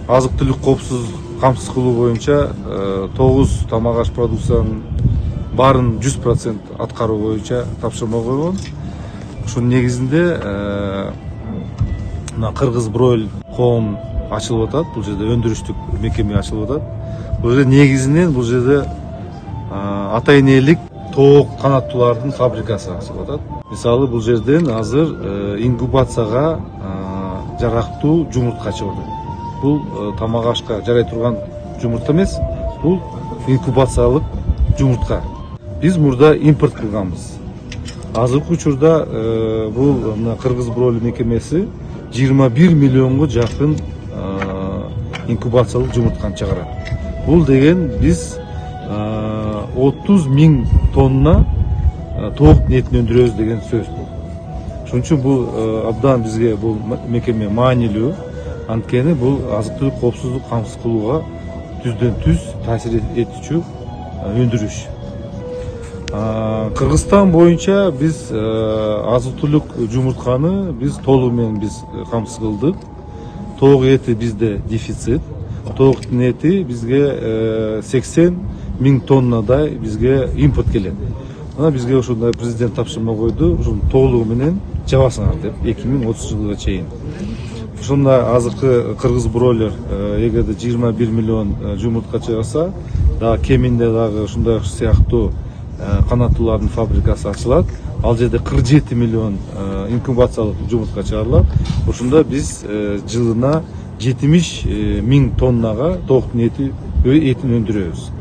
азык-түлүк камсыз кылуу боюнча 9 тамак аш продукциянын баарын 100% аткаруу боюнча тапшырма койгон. Ушунун негизинде мына Кыргыз бройлер коом ачылып атат. Бул жерде өндүрүштүк мекеме ачылып атат. Бул жерде негизинен бул жерде ата энелик тоок канаттуулардын фабрикасы ачылып атат. Мисалы бул жерден азыр ингубацияга жарактуу жумуртка чыгып атат. Бул тамак ашка жарай турган жумуртка эмес, бул инкубациялык жумуртка. Биз мурда импорт кылганбыз. Азыркы учурда бул Кыргыз бройлер мекемеси 21 миллионго жакын инкубациялык жумуртканы чыгарат. Бул деген биз 30 000 тонна тоок этин өндүрөбүз деген сөз бул. Ошон үчүн бул абдан бизге бул мекеме маанилүү. Анткени бул азык-түлүк коопсуздук камсыз кылууга түздөн түз таасир этүүчү өндүрүш. Кыргызстан боюнча биз азык-түлүк жумуртканы биз толугу менен биз камсыз кылдык. Тоок эти бизде дефицит. Тоок эти бизге 80 000 тоннадай бизге импорт келет. Ана бизге ошондой президент тапшырма койду, ушуну толугу менен жабасыңар деп 2030 жылга чейин. Ошондо азыркы Кыргыз бройлер эгерде 21 миллион жумуртка чыгарса, дагы кеминде дагы ушундай сыяктуу канаттуулардын фабрикасы ачылат. Ал жерде 47 миллион инкубациялык жумуртка чыгарылат. Ошондо биз жылына 70 000 тоннага тооктун этин өндүрөбүз.